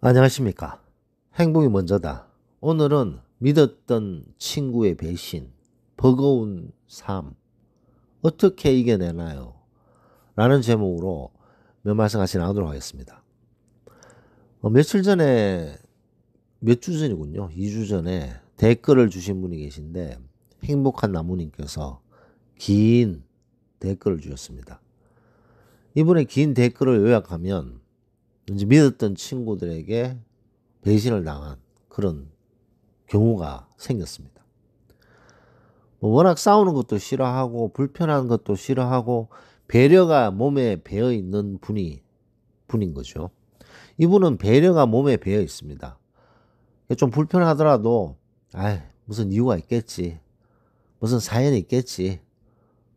안녕하십니까. 행복이 먼저다. 오늘은 믿었던 친구의 배신, 버거운 삶, 어떻게 이겨내나요? 라는 제목으로 몇 말씀 같이 나누도록 하겠습니다. 며칠 전에, 몇 주 전이군요. 2주 전에 댓글을 주신 분이 계신데, 행복한 나무님께서 긴 댓글을 주셨습니다. 이분의 긴 댓글을 요약하면, 이제 믿었던 친구들에게 배신을 당한 그런 경우가 생겼습니다. 워낙 싸우는 것도 싫어하고 불편한 것도 싫어하고 배려가 몸에 배어 있는 분인 거죠. 이분은 배려가 몸에 배어 있습니다. 좀 불편하더라도 무슨 이유가 있겠지, 무슨 사연이 있겠지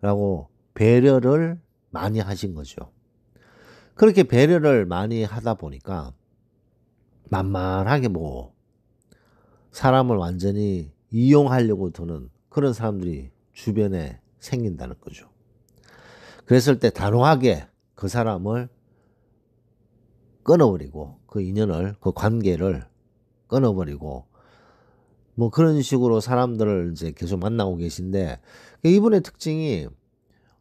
라고 배려를 많이 하신 거죠. 그렇게 배려를 많이 하다 보니까 만만하게 사람을 완전히 이용하려고 드는 그런 사람들이 주변에 생긴다는 거죠. 그랬을 때 단호하게 그 사람을 끊어버리고 그 인연을, 그 관계를 끊어버리고 그런 식으로 사람들을 이제 계속 만나고 계신데, 이분의 특징이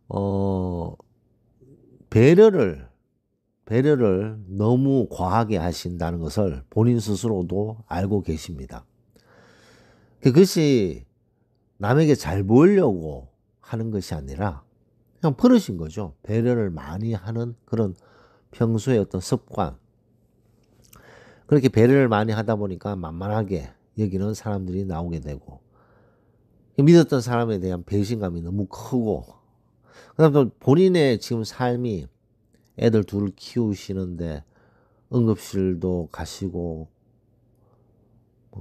어 배려를 너무 과하게 하신다는 것을 본인 스스로도 알고 계십니다. 그것이 남에게 잘 보이려고 하는 것이 아니라 그냥 버릇인 거죠. 배려를 많이 하는 그런 평소의 어떤 습관. 그렇게 배려를 많이 하다 보니까 만만하게 여기는 사람들이 나오게 되고, 믿었던 사람에 대한 배신감이 너무 크고, 그다음 또 본인의 지금 삶이 애들 둘을 키우시는데 응급실도 가시고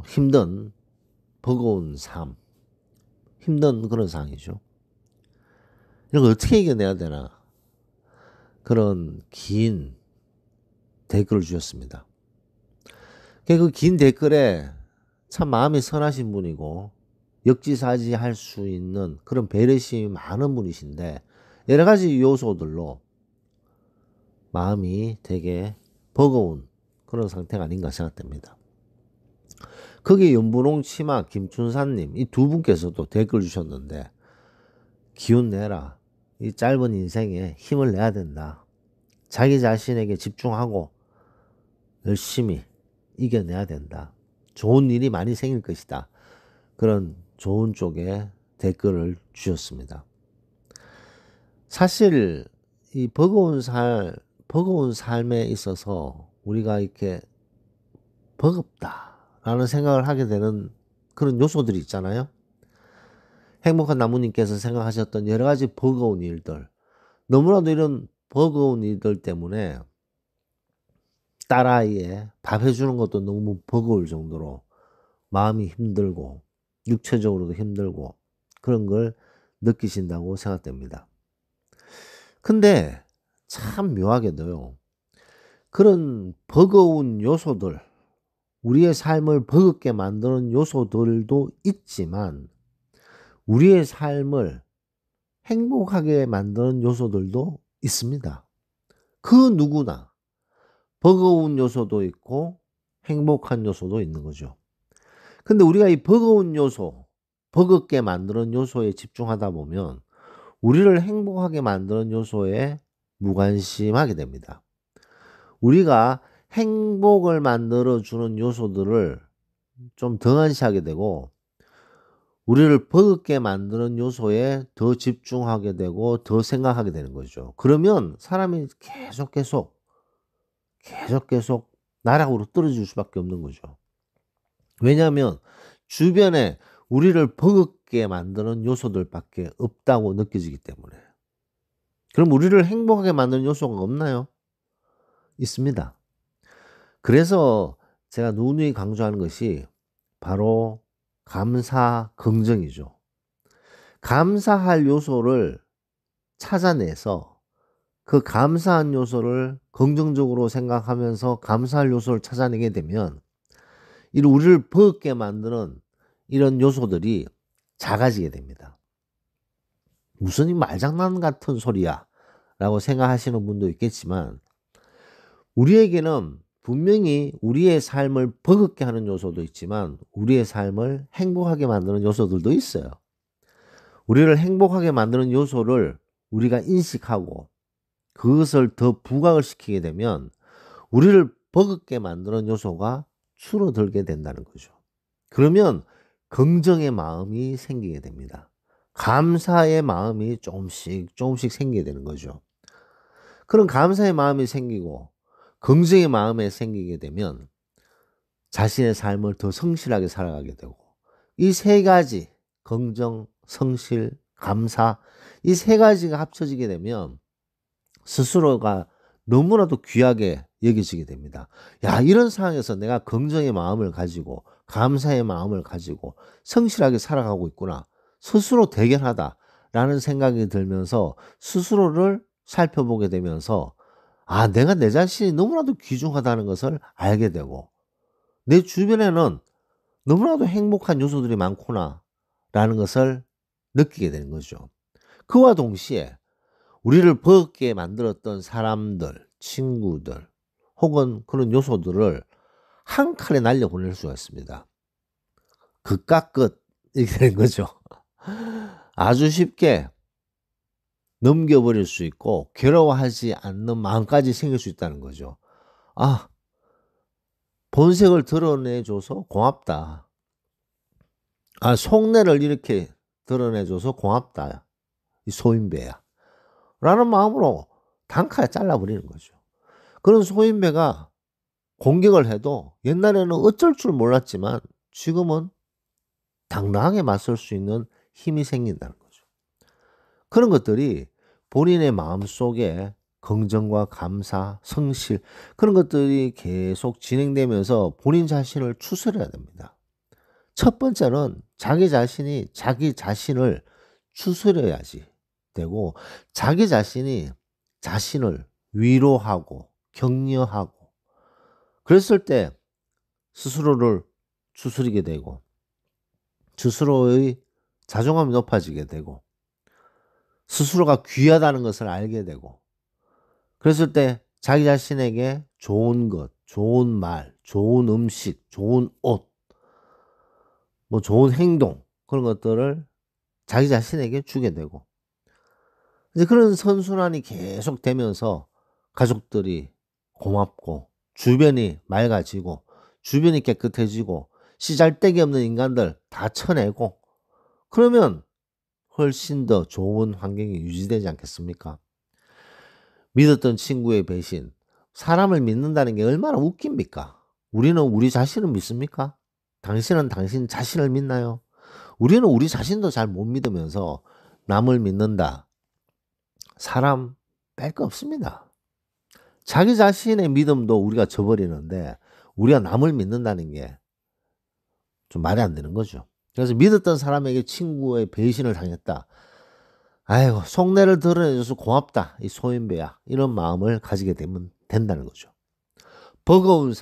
힘든 버거운 삶, 힘든 그런 상황이죠. 이런 걸 어떻게 이겨내야 되나, 그런 긴 댓글을 주셨습니다. 그 긴 댓글에 참 마음이 선하신 분이고 역지사지할 수 있는 그런 배려심이 많은 분이신데, 여러 가지 요소들로 마음이 되게 버거운 그런 상태가 아닌가 생각됩니다. 거기에 연분홍 치마 김춘사님, 이 두 분께서도 댓글 주셨는데, 기운 내라. 이 짧은 인생에 힘을 내야 된다. 자기 자신에게 집중하고 열심히 이겨내야 된다. 좋은 일이 많이 생길 것이다. 그런 좋은 쪽에 댓글을 주셨습니다. 사실 이 버거운 삶에 있어서 우리가 이렇게 버겁다라는 생각을 하게 되는 그런 요소들이 있잖아요. 행복한 나무님께서 생각하셨던 여러 가지 버거운 일들, 너무나도 이런 버거운 일들 때문에 딸아이에 밥 해주는 것도 너무 버거울 정도로 마음이 힘들고 육체적으로도 힘들고 그런 걸 느끼신다고 생각됩니다. 근데 참 묘하게도요, 그런 버거운 요소들, 우리의 삶을 버겁게 만드는 요소들도 있지만 우리의 삶을 행복하게 만드는 요소들도 있습니다. 그 누구나 버거운 요소도 있고 행복한 요소도 있는 거죠. 근데 우리가 이 버거운 요소, 버겁게 만드는 요소에 집중하다 보면 우리를 행복하게 만드는 요소에 무관심하게 됩니다. 우리가 행복을 만들어주는 요소들을 좀 등한시하게 되고, 우리를 버겁게 만드는 요소에 더 집중하게 되고 더 생각하게 되는 거죠. 그러면 사람이 계속 나락으로 떨어질 수밖에 없는 거죠. 왜냐하면 주변에 우리를 버겁게 만드는 요소들밖에 없다고 느껴지기 때문에. 그럼 우리를 행복하게 만드는 요소가 없나요? 있습니다. 그래서 제가 누누이 강조하는 것이 바로 감사, 긍정이죠. 감사할 요소를 찾아내서 그 감사한 요소를 긍정적으로 생각하면서 감사할 요소를 찾아내게 되면 우리를 버겁게 만드는 이런 요소들이 작아지게 됩니다. 무슨 이 말장난 같은 소리야 라고 생각하시는 분도 있겠지만, 우리에게는 분명히 우리의 삶을 버겁게 하는 요소도 있지만 우리의 삶을 행복하게 만드는 요소들도 있어요. 우리를 행복하게 만드는 요소를 우리가 인식하고 그것을 더 부각을 시키게 되면 우리를 버겁게 만드는 요소가 줄어들게 된다는 거죠. 그러면 긍정의 마음이 생기게 됩니다. 감사의 마음이 조금씩 생기게 되는 거죠. 그런 감사의 마음이 생기고 긍정의 마음이 생기게 되면 자신의 삶을 더 성실하게 살아가게 되고 이 세 가지 긍정, 성실, 감사 이 세 가지가 합쳐지게 되면 스스로가 너무나도 귀하게 여겨지게 됩니다. 야, 이런 상황에서 내가 긍정의 마음을 가지고 감사의 마음을 가지고 성실하게 살아가고 있구나. 스스로 대견하다라는 생각이 들면서 스스로를 살펴보게 되면서 아, 내가 내 자신이 너무나도 귀중하다는 것을 알게 되고 내 주변에는 너무나도 행복한 요소들이 많구나라는 것을 느끼게 되는 거죠. 그와 동시에 우리를 버겁게 만들었던 사람들, 친구들 혹은 그런 요소들을 한 칼에 날려보낼 수가 있습니다. 극과 끝 이렇게 되는 거죠. 아주 쉽게 넘겨버릴 수 있고 괴로워하지 않는 마음까지 생길 수 있다는 거죠. 아, 본색을 드러내줘서 고맙다. 아, 속내를 이렇게 드러내줘서 고맙다. 이 소인배야. 라는 마음으로 단칼에 잘라버리는 거죠. 그런 소인배가 공격을 해도 옛날에는 어쩔 줄 몰랐지만 지금은 당당하게 맞설 수 있는 힘이 생긴다는 거죠. 그런 것들이 본인의 마음속에 긍정과 감사, 성실 그런 것들이 계속 진행되면서 본인 자신을 추스려야 됩니다. 첫 번째는 자기 자신을 추스려야지 되고 자기 자신이 자신을 위로하고 격려하고 그랬을 때 스스로를 추스리게 되고 스스로의 자존감이 높아지게 되고 스스로가 귀하다는 것을 알게 되고 그랬을 때 자기 자신에게 좋은 것, 좋은 말, 좋은 음식, 좋은 옷, 뭐 좋은 행동 그런 것들을 자기 자신에게 주게 되고 이제 그런 선순환이 계속 되면서 가족들이 고맙고 주변이 맑아지고 주변이 깨끗해지고 씨잘데기 없는 인간들 다 쳐내고 그러면 훨씬 더 좋은 환경이 유지되지 않겠습니까? 믿었던 친구의 배신, 사람을 믿는다는 게 얼마나 웃깁니까? 우리는 우리 자신을 믿습니까? 당신은 당신 자신을 믿나요? 우리는 우리 자신도 잘 못 믿으면서 남을 믿는다. 사람 뺄 거 없습니다. 자기 자신의 믿음도 우리가 저버리는데 우리가 남을 믿는다는 게 좀 말이 안 되는 거죠. 그래서 믿었던 사람에게 친구의 배신을 당했다. 아이고, 속내를 드러내줘서 고맙다. 이 소인배야. 이런 마음을 가지게 되면 된다는 거죠. 버거운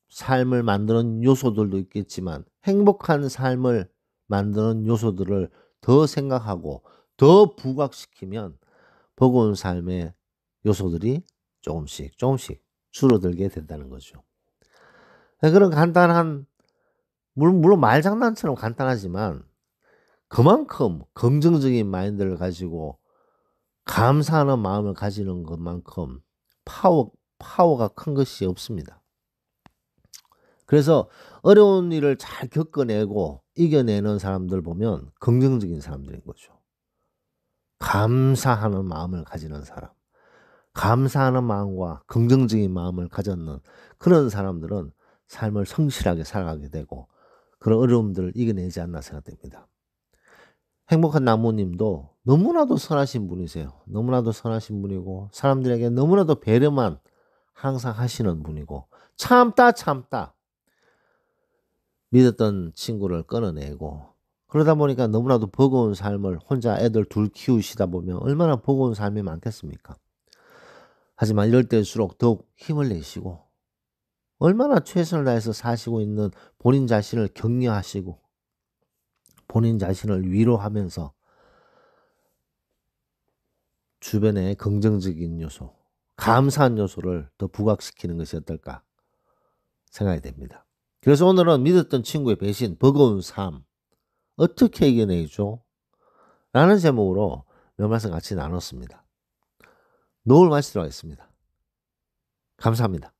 삶을 만드는 요소들도 있겠지만 행복한 삶을 만드는 요소들을 더 생각하고 더 부각시키면 버거운 삶의 요소들이 조금씩 줄어들게 된다는 거죠. 그런 간단한 물론 말장난처럼 간단하지만 그만큼 긍정적인 마인드를 가지고 감사하는 마음을 가지는 것만큼 파워가 큰 것이 없습니다. 그래서 어려운 일을 잘 겪어내고 이겨내는 사람들 보면 긍정적인 사람들인 거죠. 감사하는 마음을 가지는 사람. 감사하는 마음과 긍정적인 마음을 가졌는 그런 사람들은 삶을 성실하게 살아가게 되고 그런 어려움들을 이겨내지 않나 생각됩니다. 행복한 나무님도 너무나도 선하신 분이세요. 너무나도 선하신 분이고 사람들에게 너무나도 배려만 항상 하시는 분이고 참다 믿었던 친구를 끊어내고 그러다 보니까 너무나도 버거운 삶을 혼자 애들 둘 키우시다 보면 얼마나 버거운 삶이 많겠습니까? 하지만 이럴 때일수록 더욱 힘을 내시고 얼마나 최선을 다해서 사시고 있는 본인 자신을 격려하시고 본인 자신을 위로하면서 주변에 긍정적인 요소, 감사한 요소를 더 부각시키는 것이 어떨까 생각이 됩니다. 그래서 오늘은 믿었던 친구의 배신, 버거운 삶 어떻게 이겨내죠? 라는 제목으로 몇 말씀 같이 나눴습니다. 노을 마치도록 하겠습니다. 감사합니다.